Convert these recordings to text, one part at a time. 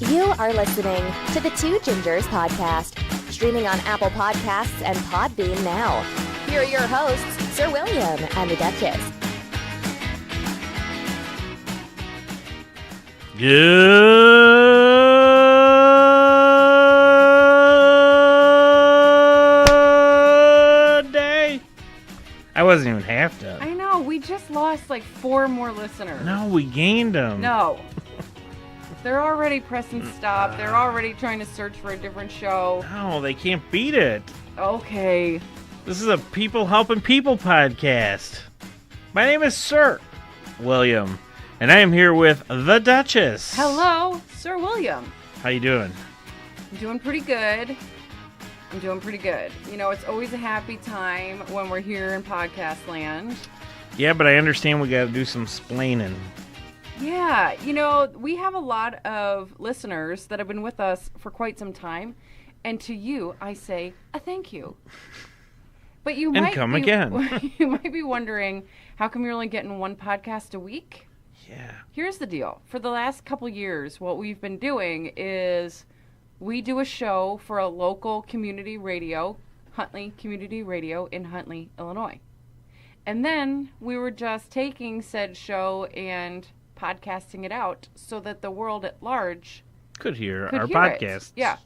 You are listening to the Two Gingers podcast, streaming on Apple Podcasts and Podbean now. Here are your hosts, Sir William and the Duchess. Good day. I wasn't even half done. I know. We just lost like 4 more listeners. No, we gained them. No. They're already pressing stop. They're already trying to search for a different show. No, they can't beat it. Okay. This is a People Helping People podcast. My name is Sir William, and I am here with the Duchess. Hello, Sir William. How you doing? I'm doing pretty good. You know, it's always a happy time when we're here in podcast land. Yeah, but I understand we got to do some splaining. Yeah, you know, we have a lot of listeners that have been with us for quite some time, and to you, I say a thank you. But you might come again. You might be wondering, how come you're only getting one podcast a week? Yeah. Here's the deal. For the last couple years, what we've been doing is we do a show for a local community radio, Huntley Community Radio in Huntley, Illinois. And then we were just taking said show and podcasting it out so that the world at large could hear our hear podcast. It. Yeah.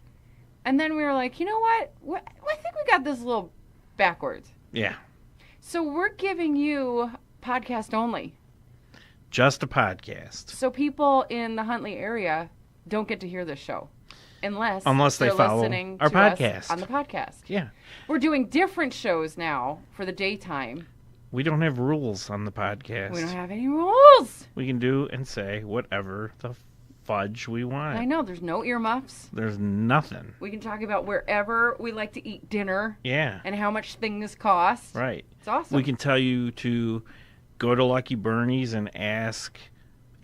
And then we were like, you know what? I think we got this a little backwards. Yeah. So we're giving you podcast only. Just a podcast. So people in the Huntley area don't get to hear this show unless they they're follow listening our to us podcast. on the podcast. Yeah. We're doing different shows now for the daytime. We don't have rules on the podcast. We don't have any rules. We can do and say whatever the fudge we want. I know. There's no earmuffs. There's nothing. We can talk about wherever we like to eat dinner. Yeah. And how much things cost. Right. It's awesome. We can tell you to go to Lucky Bernie's and ask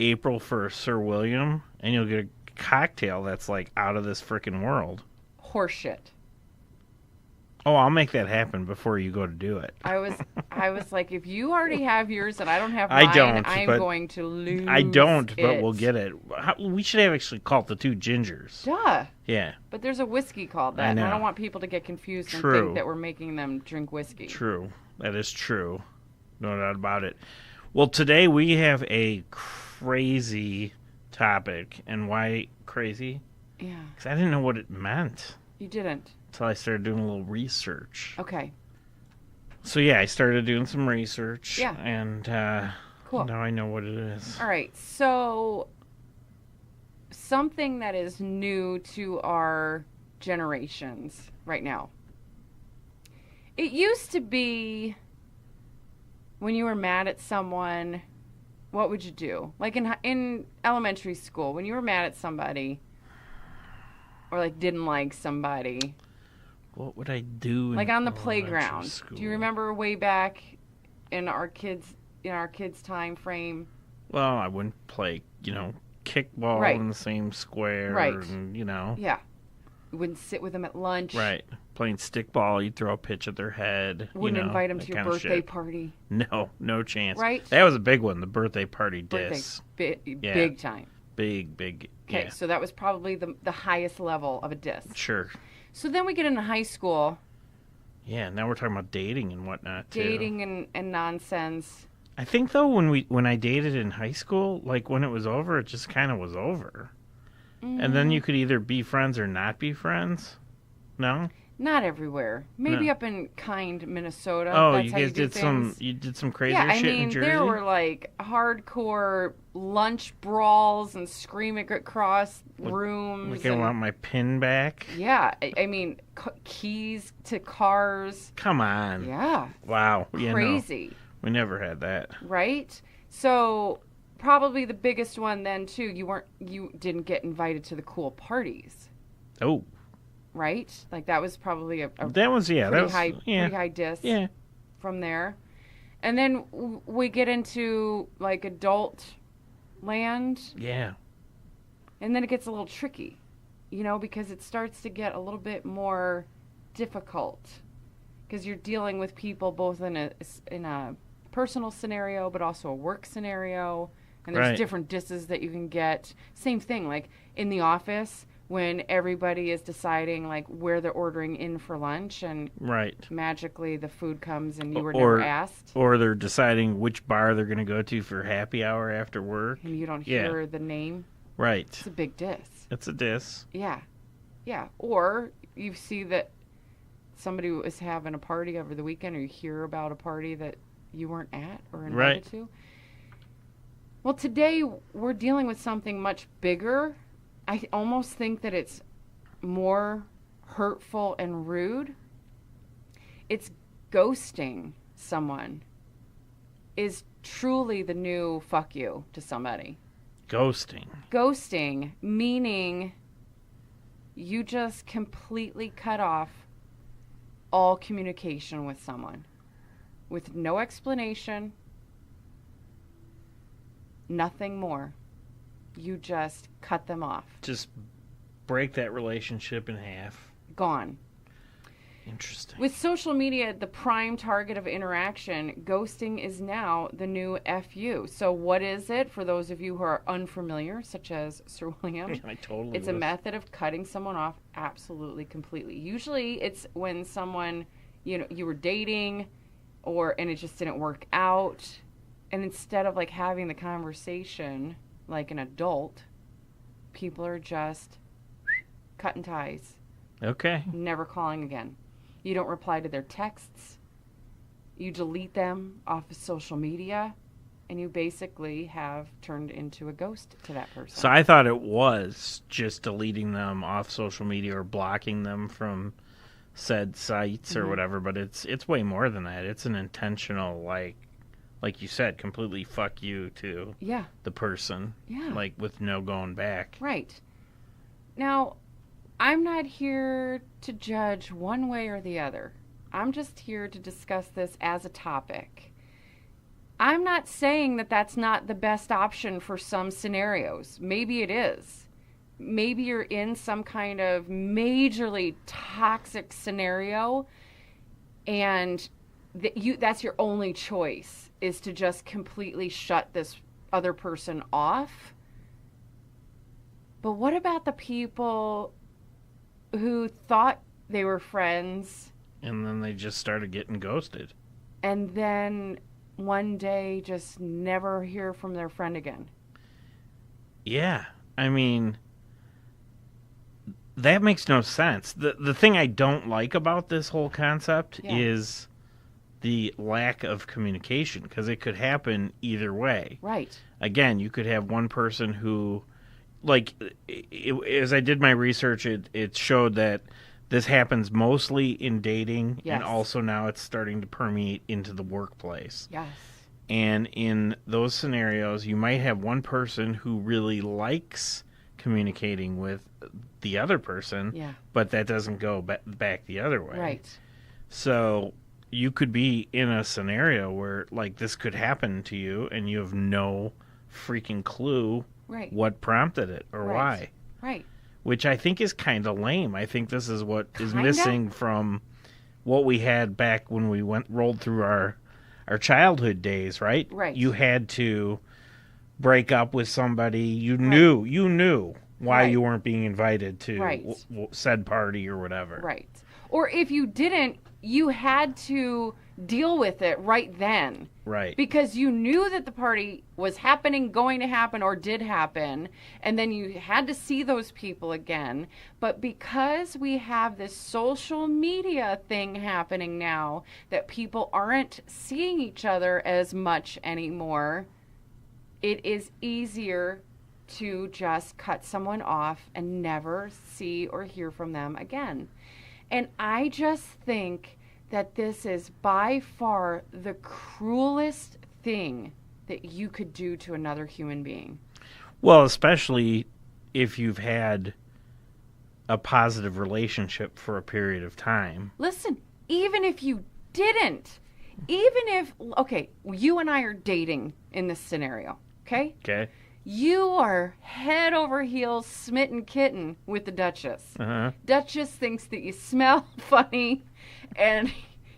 April for Sir William, and you'll get a cocktail that's like out of this freaking world. Horseshit. Oh, I'll make that happen before you go to do it. I was like, if you already have yours and I don't have mine, I'm going to lose I don't, it. but we'll get it. We should have actually called the Two Gingers. Duh. Yeah. But there's a whiskey called that, I and I know. don't want people to get confused and True. think that we're making them drink whiskey. True. That is true. No doubt about it. Well, today we have a crazy topic. And why crazy? Yeah. Because I didn't know what it meant You didn't. until I started doing a little research. Okay. So, yeah, I started doing some research. Yeah. And Cool. now I know what it is. All right. So something that is new to our generations right now. It used to be when you were mad at someone, what would you do? Like in elementary school, when you were mad at somebody or like didn't like somebody. What would I do Like in on the elementary playground. school? Do you remember way back in our kids' time frame? Well, I wouldn't play, kickball Right. in the same square. Right. And, Yeah. You wouldn't sit with them at lunch. Right. Playing stickball, you'd throw a pitch at their head. Wouldn't invite them that to your kind of birthday shit. party. No chance. Right? That was a big one, the birthday party Birthday, diss. Yeah. big time. Big. Okay, Yeah. so that was probably the highest level of a diss. Sure. So then we get into high school, Yeah, now we're talking about dating and whatnot, too. dating and nonsense. I think, though, when I dated in high school, like, when it was over, it just kind of was over. And then you could either be friends or not be friends. No? Not everywhere. Maybe No. up in Kind, Minnesota. Oh, That's you how guys do things. you did some crazy Yeah, I shit in mean, Jersey? there were like hardcore lunch brawls and screaming across rooms. Like, I and- want my pin back? Yeah, I mean, keys to cars. Come on. Yeah, Wow. Yeah, no, crazy, we never had that. right? So probably the biggest one then too. You didn't get invited to the cool parties, Oh. right? Like that was probably a That was, yeah. pretty That was, high, yeah. pretty high diss Yeah. from there. And then we get into like adult land, Yeah. and then it gets a little tricky, because it starts to get a little bit more difficult because you're dealing with people both in a personal scenario but also a work scenario, And there's Right. different disses that you can get. Same thing, like in the office when everybody is deciding like where they're ordering in for lunch and Right. magically the food comes and you were never asked. Or they're deciding which bar they're going to go to for happy hour after work. And you don't Yeah. hear the name. Right. It's a big diss. It's a diss. Yeah. Yeah. Or you see that somebody was having a party over the weekend, or you hear about a party that you weren't at or invited Right. to. Well, today we're dealing with something much bigger. I almost think that it's more hurtful and rude. It's ghosting someone is truly the new fuck you to somebody. Ghosting. Ghosting, meaning you just completely cut off all communication with someone with no explanation, nothing more. You just cut them off. Just break that relationship in half. Gone. Interesting. With social media the prime target of interaction, ghosting is now the new FU. So what is it for those of you who are unfamiliar, such as Sir William? I totally It's a was. method of cutting someone off absolutely completely. Usually it's when someone, you were dating and it just didn't work out. And instead of like having the conversation like an adult, people are just cutting ties, Okay. never calling again. You don't reply to their texts. You delete them off of social media, and you basically have turned into a ghost to that person. So I thought it was just deleting them off social media or blocking them from said sites or whatever, but it's way more than that. It's an intentional, like you said, completely fuck you to Yeah. the person. Yeah. Like with no going back. Right. Now, I'm not here to judge one way or the other. I'm just here to discuss this as a topic. I'm not saying that that's not the best option for some scenarios. Maybe it is. Maybe you're in some kind of majorly toxic scenario and that's your only choice is to just completely shut this other person off. But what about the people who thought they were friends And then they just started getting ghosted. and then one day just never hear from their friend again? Yeah. I mean, that makes no sense. The thing I don't like about this whole concept is the lack of communication, because it could happen either way. Right. Again, you could have one person who, as I did my research, it showed that this happens mostly in dating, Yes. and also now it's starting to permeate into the workplace. Yes. And in those scenarios, you might have one person who really likes communicating with the other person, Yeah. but that doesn't go back the other way. Right. So you could be in a scenario where, like, this could happen to you, and you have no freaking clue Right. what prompted it or Right. why. Right. Which I think is kind of lame. I think this is what is Kinda? missing from what we had back when we rolled through our childhood days, right? Right. You had to break up with somebody. You knew why Right. you weren't being invited to Right. said party or whatever. Right. Or if you didn't, you had to deal with it right then. Right. Because you knew that the party was happening, going to happen, or did happen, and then you had to see those people again. But because we have this social media thing happening now, that people aren't seeing each other as much anymore, it is easier to just cut someone off and never see or hear from them again. And I just think that this is by far the cruelest thing that you could do to another human being. Well, especially if you've had a positive relationship for a period of time. Listen, even if you didn't, okay, you and I are dating in this scenario, okay? Okay. You are head over heels smitten kitten with the Duchess. Uh-huh. Duchess thinks that you smell funny and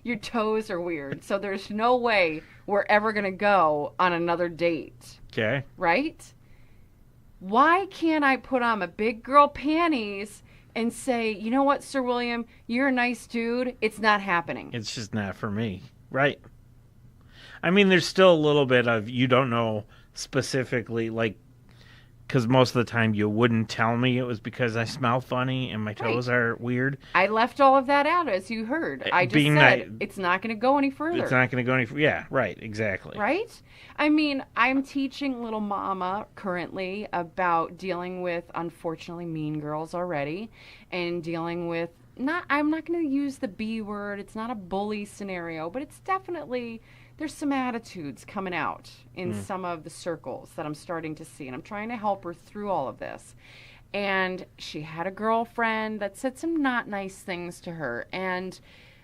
your toes are weird. So there's no way we're ever going to go on another date. Okay. Right? Why can't I put on my big girl panties and say, you know what, Sir William, you're a nice dude. It's not happening. It's just not for me. Right. I mean, there's still a little bit of you don't know specifically, like, because most of the time you wouldn't tell me it was because I smell funny and my toes are weird. I left all of that out, as you heard. I just said it's not going to go any further. It's not going to go any further. Yeah, right, exactly. Right? I mean, I'm teaching little mama currently about dealing with, unfortunately, mean girls already, and dealing with, I'm not going to use the B word. It's not a bully scenario, but it's definitely... There's some attitudes coming out in some of the circles that I'm starting to see, and I'm trying to help her through all of this. And she had a girlfriend that said some not nice things to her, and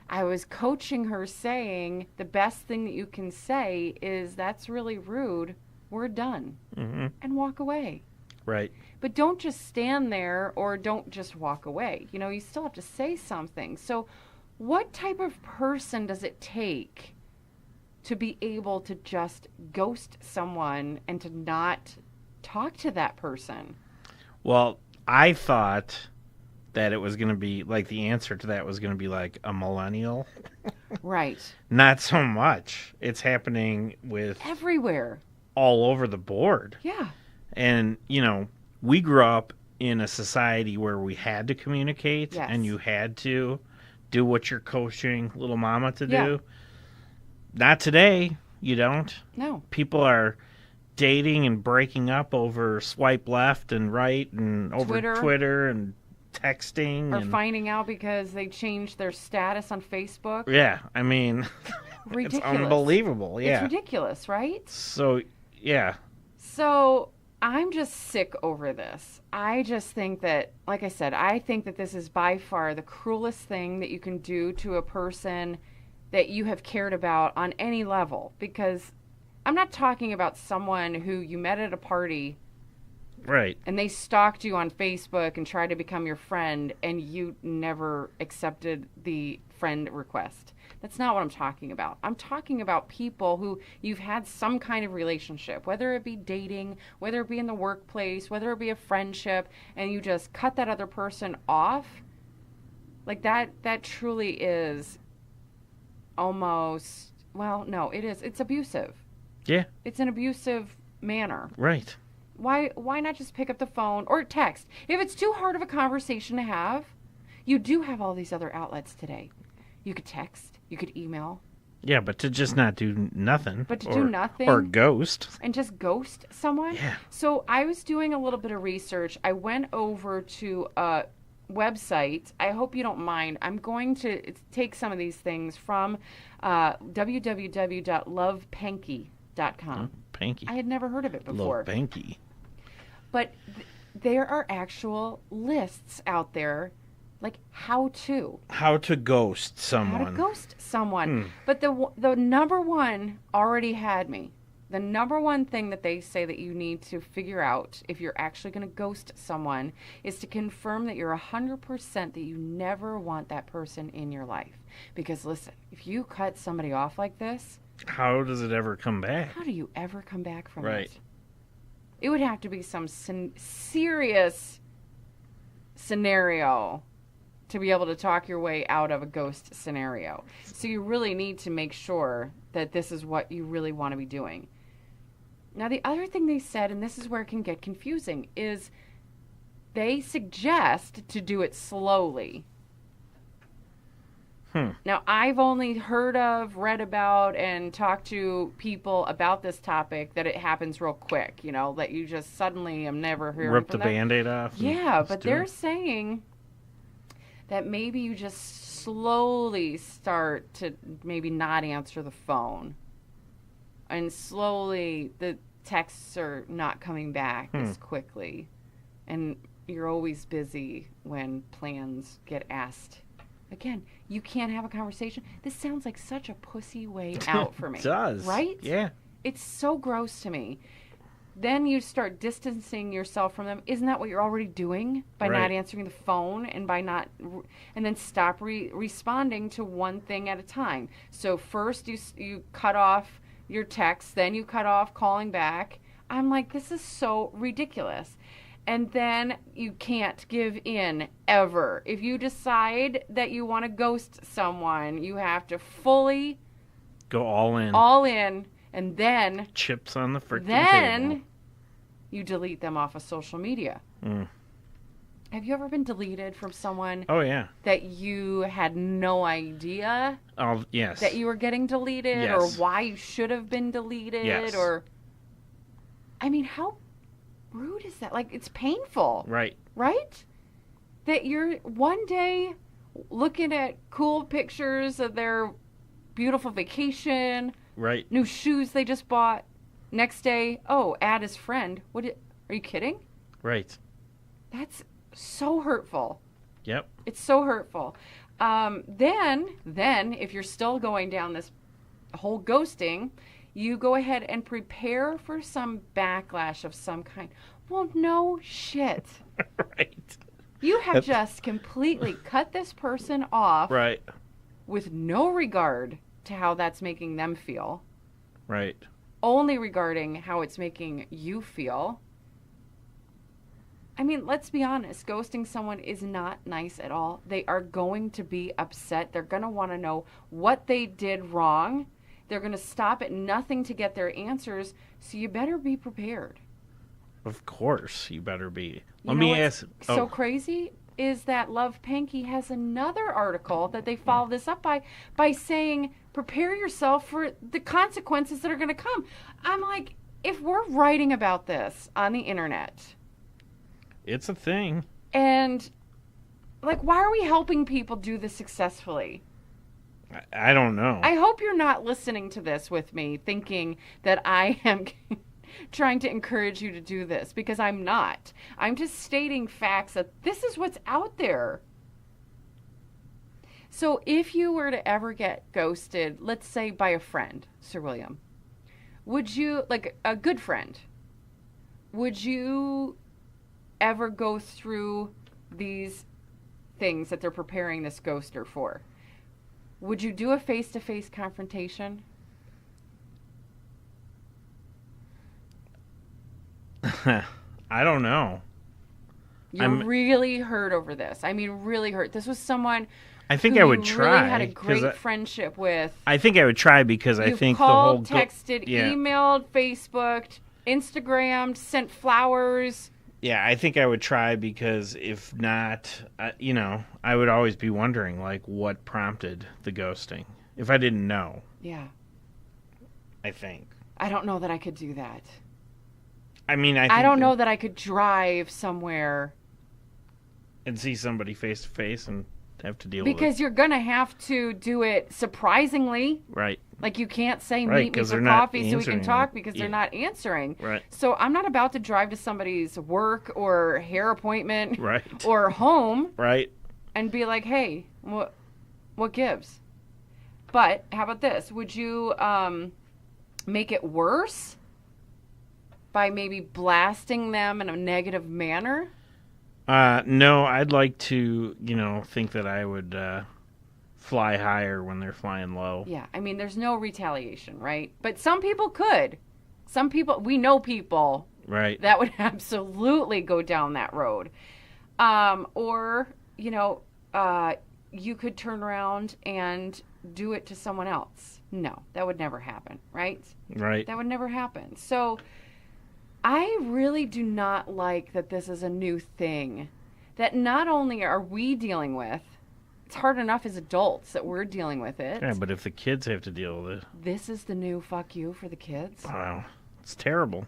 I was coaching her saying the best thing that you can say is, that's really rude, we're done, and walk away. Right. But don't just stand there or don't just walk away. You know, you still have to say something. So what type of person does it take to be able to just ghost someone and to not talk to that person? Well, I thought that it was going to be, like, the answer to that was going to be, like, a millennial. Right. Not so much. It's happening with... everywhere. All over the board. Yeah. And, you know, we grew up in a society where we had to communicate, Yes. and you had to do what you're coaching little mama to Yeah. do. Not today. You don't. No. People are dating and breaking up over swipe left and right and over Twitter and texting. Or finding out because they changed their status on Facebook. Yeah, I mean, Ridiculous. It's unbelievable. Yeah. It's ridiculous, right? So, yeah. So I'm just sick over this. I just think that, like I said, I think that this is by far the cruelest thing that you can do to a person that you have cared about on any level. Because I'm not talking about someone who you met at a party, right, and they stalked you on Facebook and tried to become your friend, and you never accepted the friend request. That's not what I'm talking about. I'm talking about people who you've had some kind of relationship, whether it be dating, whether it be in the workplace, whether it be a friendship, and you just cut that other person off. Like that truly is almost, well, no, it is. It's abusive. Yeah. It's an abusive manner. Right. Why not just pick up the phone or text? If it's too hard of a conversation to have, you do have all these other outlets today. You could text, you could email. Yeah, but to just not do nothing. But to do nothing. Or ghost. And just ghost someone. Yeah. So I was doing a little bit of research. I went over to a website. I hope you don't mind. I'm going to take some of these things from www.lovepanky.com. Panky. I had never heard of it before. Love Panky. But there are actual lists out there, like how to ghost someone. How to ghost someone. But the number one already had me. The number one thing that they say that you need to figure out if you're actually going to ghost someone is to confirm that you're 100% that you never want that person in your life. Because listen, if you cut somebody off like this, how does it ever come back? How do you ever come back from right. it? It would have to be some serious scenario to be able to talk your way out of a ghost scenario. So you really need to make sure that this is what you really want to be doing. Now, the other thing they said, and this is where it can get confusing, is they suggest to do it slowly. Now, I've only heard of, read about, and talked to people about this topic that it happens real quick, you know, that you just suddenly am never hearing Rip from the them. Band-Aid off. Yeah, but they're saying that maybe you just slowly start to maybe not answer the phone. And slowly the texts are not coming back as quickly. And you're always busy when plans get asked. Again, you can't have a conversation. This sounds like such a pussy way out for me. It does. Right? Yeah. It's so gross to me. Then you start distancing yourself from them. Isn't that what you're already doing by not answering the phone and by not, and then stop responding to one thing at a time? So first you cut off your text, then you cut off calling back. I'm like, this is so ridiculous. And then you can't give in ever. If you decide that you want to ghost someone, you have to fully Go all in. And then Chips on the freaking table. You delete them off of social media. Have you ever been deleted from someone Oh, yeah. that you had no idea Oh, yes. that you were getting deleted, Yes. or why you should have been deleted? Yes. Or, I mean, how rude is that? Like, it's painful. Right. Right? That you're one day looking at cool pictures of their beautiful vacation, Right. new shoes they just bought. Next day, oh, add his friend. Are you kidding? Right. That's so hurtful. Yep. It's so hurtful. Then, if you're still going down this whole ghosting, you go ahead and prepare for some backlash of some kind. Well, no shit. Right. You have just completely cut this person off Right. with no regard to how that's making them feel, Right. only regarding how it's making you feel. I mean, let's be honest. Ghosting someone is not nice at all. They are going to be upset. They're going to want to know what they did wrong. They're going to stop at nothing to get their answers. So you better be prepared. Of course, you better be. You Let know me what's ask. so crazy is that Love Panky has another article that they follow this up by saying, prepare yourself for the consequences that are going to come. I'm like, if we're writing about this on the internet, It's a thing. and like, why are we helping people do this successfully? I don't know. I hope you're not listening to this with me thinking that I am trying to encourage you to do this, because I'm not. I'm just stating facts that this is what's out there. So if you were to ever get ghosted, let's say by a friend, Sir William, would you, like a good friend, would you ever go through these things that they're preparing this ghoster for? Would you do a face-to-face confrontation? I don't know. You're really hurt over this. I mean, really hurt. This was someone I think who I would you try. really had a 'cause great friendship with. I think I would try because I You've think called, the whole texted, yeah. emailed, Facebooked, Instagrammed, sent flowers. Yeah, I think I would try because if not, I would always be wondering like what prompted the ghosting if I didn't know. Yeah. I think. I don't know that I could do that. I mean, I don't know that I could drive somewhere. And see somebody face to face and have to deal with it. Because you're going to have to do it surprisingly. Right. Like, you can't say, Right, meet me 'cause for they're not coffee so we can answering talk, you. because Yeah. they're not answering. Right. So I'm not about to drive to somebody's work or hair appointment Right. or home Right. and be like, hey, what gives? But how about this? Would you make it worse by maybe blasting them in a negative manner? No, I'd like to, think that I would fly higher when they're flying low. Yeah, I mean, there's no retaliation, right? But some people could. Some people, we know people Right. that would absolutely go down that road. Or, you could turn around and do it to someone else. No, that would never happen, right? Right. That would never happen. So I really do not like that this is a new thing that not only are we dealing with, it's hard enough as adults that we're dealing with it. Yeah, but if the kids have to deal with it, This is the new fuck you for the kids. wow, it's terrible.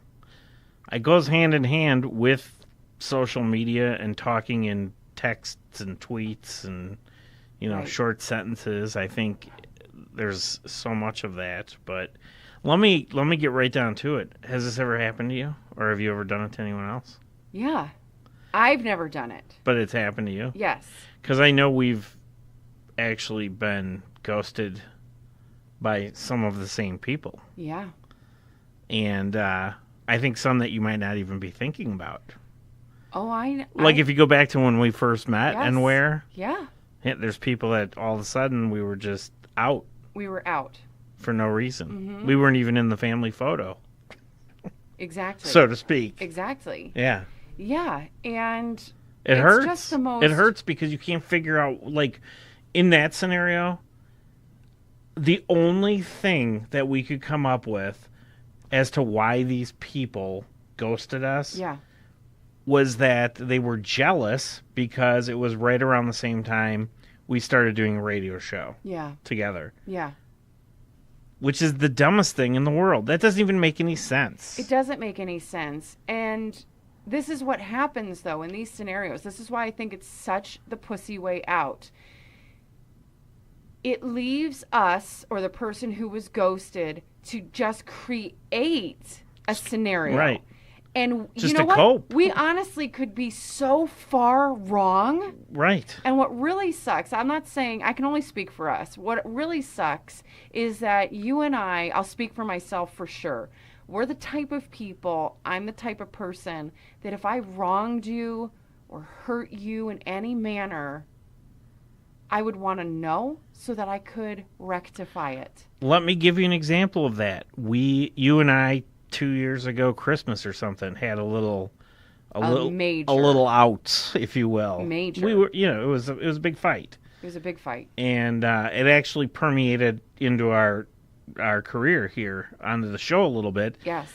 It goes hand in hand with social media and talking in texts and tweets and, Right. short sentences. I think there's so much of that. But let me get right down to it. Has this ever happened to you? Or have you ever done it to anyone else? Yeah. I've never done it. But it's happened to you? Yes. Because I know we've actually been ghosted by some of the same people. Yeah. And I think some that you might not even be thinking about. Oh, Like if you go back to when we first met Yes. and where, Yeah. there's people that all of a sudden we were just out We were out. for no reason. Mhm. We weren't even in the family photo. Exactly. so to speak. Exactly. Yeah. Yeah, and It it's hurts. just the most... It hurts because you can't figure out, like, in that scenario, the only thing that we could come up with as to why these people ghosted us Yeah. was that they were jealous because it was right around the same time we started doing a radio show Yeah. together, Yeah. which is the dumbest thing in the world. That doesn't even make any sense. It doesn't make any sense. And this is what happens, though, in these scenarios. This is why I think it's such the pussy way out. It leaves us, or the person who was ghosted, to just create a scenario. Right. And Just you know to what? cope. We honestly could be so far wrong. Right. And what really sucks, I'm not saying, I can only speak for us. What really sucks is that you and I'll speak for myself for sure. We're the type of people, I'm the type of person that if I wronged you or hurt you in any manner, I would want to know so that I could rectify it. Let me give you an example of that. You and I, 2 years ago, Christmas or something, had a little outs, if you will. Major. We were, it was a big fight. It was a big fight. And it actually permeated into our career here onto the show a little bit. Yes.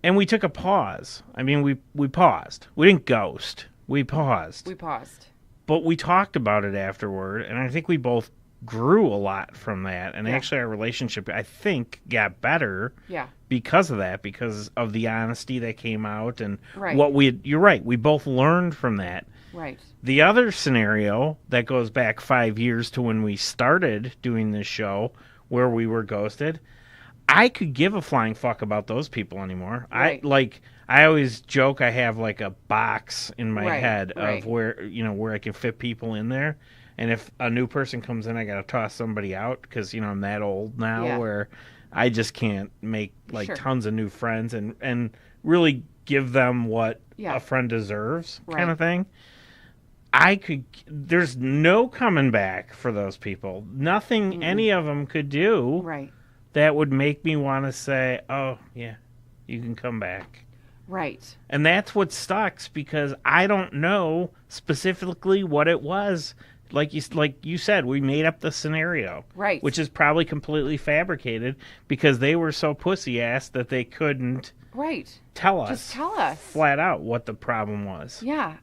And we took a pause. I mean, we paused. We didn't ghost. We paused. We paused. But we talked about it afterward, and I think we both grew a lot from that. And actually, our relationship, I think, got better. Yeah. Because of that, because of the honesty that came out, and right. You're right. We both learned from that. Right. The other scenario that goes back 5 years to when we started doing this show, where we were ghosted, I could give a flying fuck about those people anymore. Right. I always joke I have like a box in my head right. of where I can fit people in there. And if a new person comes in, I got to toss somebody out because, I'm that old now where I just can't make tons of new friends and really give them what a friend deserves kind of thing. There's no coming back for those people. Nothing any of them could do that would make me want to say, oh, yeah, you can come back. Right. And that's what sucks because I don't know specifically what it was. Like you said, we made up the scenario. Right. Which is probably completely fabricated because they were so pussy-ass that they couldn't tell us. Just tell us. Flat out what the problem was. Yeah.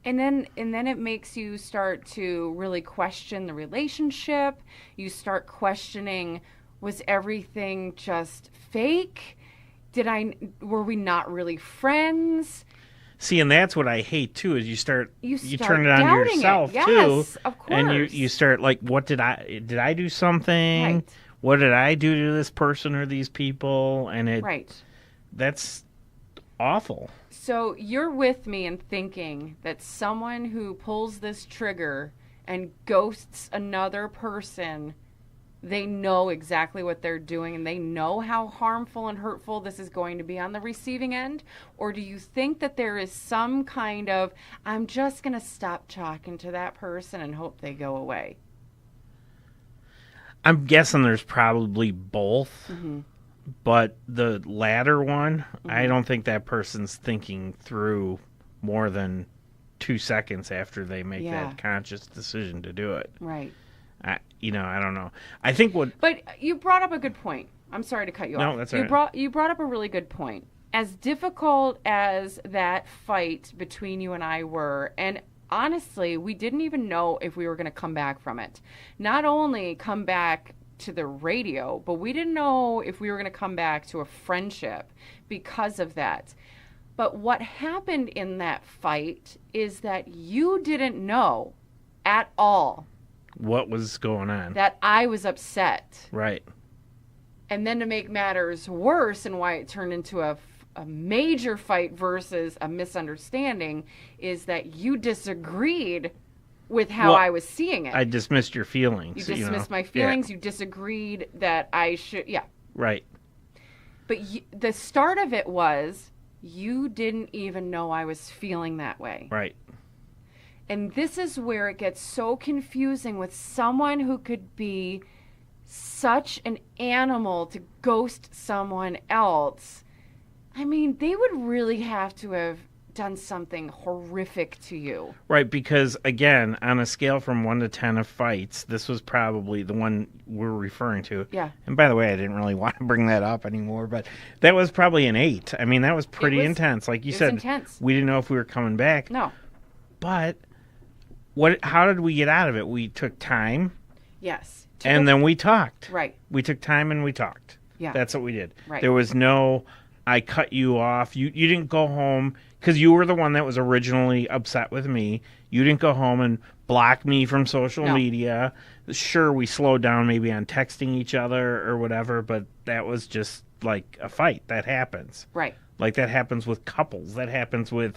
And then it makes you start to really question the relationship. You start questioning, was everything just fake? Were we not really friends? See, and that's what I hate too. Is you turn it on to yourself yes, too, of course. and you start like, what did I do something? Right. What did I do to this person or these people? And that's awful. So you're with me in thinking that someone who pulls this trigger and ghosts another person, they know exactly what they're doing and they know how harmful and hurtful this is going to be on the receiving end? Or do you think that there is some kind of, I'm just going to stop talking to that person and hope they go away? I'm guessing there's probably both, Mm-hmm. but the latter one, Mm-hmm. I don't think that person's thinking through more than 2 seconds after they make that conscious decision to do it. Right. I don't know. I think But you brought up a good point. I'm sorry to cut you off. No, that's all right. You brought up a really good point. As difficult as that fight between you and I were, and honestly, we didn't even know if we were going to come back from it. Not only come back to the radio, but we didn't know if we were going to come back to a friendship because of that. But what happened in that fight is that you didn't know at all what was going on. that I was upset. Right. And then to make matters worse and why it turned into a major fight versus a misunderstanding is that you disagreed with how I was seeing it. I dismissed your feelings. You dismissed my feelings. Yeah. You disagreed that I should, Right. But the start of it was you didn't even know I was feeling that way. Right. And this is where it gets so confusing with someone who could be such an animal to ghost someone else I mean, they would really have to have done something horrific to you. Right, because again, on a scale from 1 to 10 of fights, this was probably the one we're referring to. Yeah. And by the way, I didn't really want to bring that up anymore, but that was probably an 8. I mean, that was pretty intense. Like you said, intense. we didn't know if we were coming back. No. But how did we get out of it? We took time. Yes. And then we talked. Right. We took time and we talked. Yeah. That's what we did. Right. There was no, I cut you off. You didn't go home because you were the one that was originally upset with me. You didn't go home and block me from social media. Sure, we slowed down maybe on texting each other or whatever, but that was just like a fight. That happens. Right. Like that happens with couples. That happens with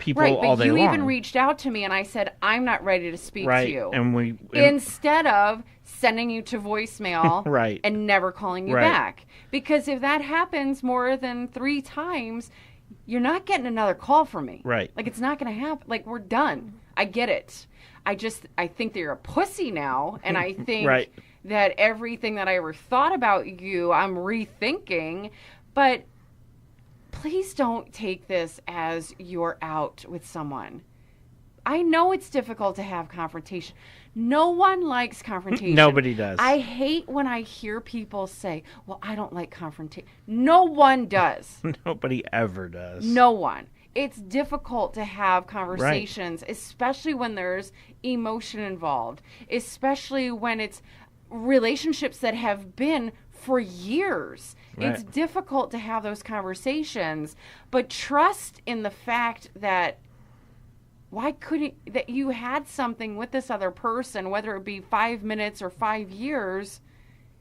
people right, all but day long. you even reached out to me and I said, I'm not ready to speak to you. And instead of sending you to voicemail right. and never calling you back. Because if that happens more than 3 times, you're not getting another call from me. Right. Like, it's not going to happen. Like, we're done. I get it. I think that you're a pussy now, and I think right. that everything that I ever thought about you, I'm rethinking. But please don't take this as you're out with someone. I know it's difficult to have confrontation. No one likes confrontation. Nobody does. I hate when I hear people say, well, I don't like confrontation. No one does. Nobody ever does. No one. It's difficult to have conversations, especially when there's emotion involved, especially when it's relationships that have been for years. Right. It's difficult to have those conversations, but trust in the fact that that you had something with this other person, whether it be 5 minutes or 5 years,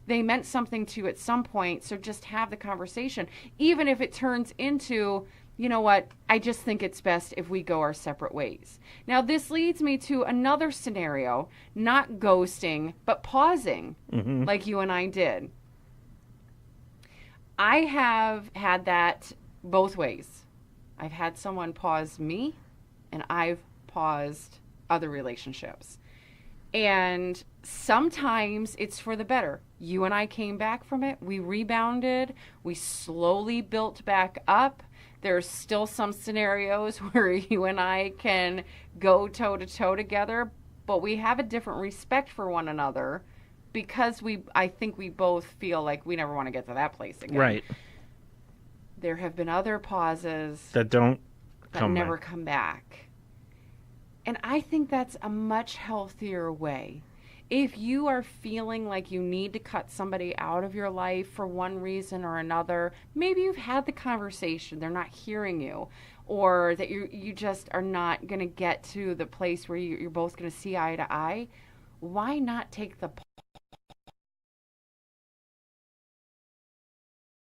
they meant something to you at some point. So just have the conversation, even if it turns into, you know what, I just think it's best if we go our separate ways. Now, this leads me to another scenario, not ghosting, but pausing, like you and I did. I have had that both ways. I've had someone pause me, and I've paused other relationships. And sometimes it's for the better. You and I came back from it. We rebounded. We slowly built back up. There's still some scenarios where you and I can go toe-to-toe together, but we have a different respect for one another because I think we both feel like we never want to get to that place again. Right. There have been other pauses that never come back. And I think that's a much healthier way. If you are feeling like you need to cut somebody out of your life for one reason or another, maybe you've had the conversation, they're not hearing you, or that you just are not going to get to the place where you're both going to see eye to eye, why not take the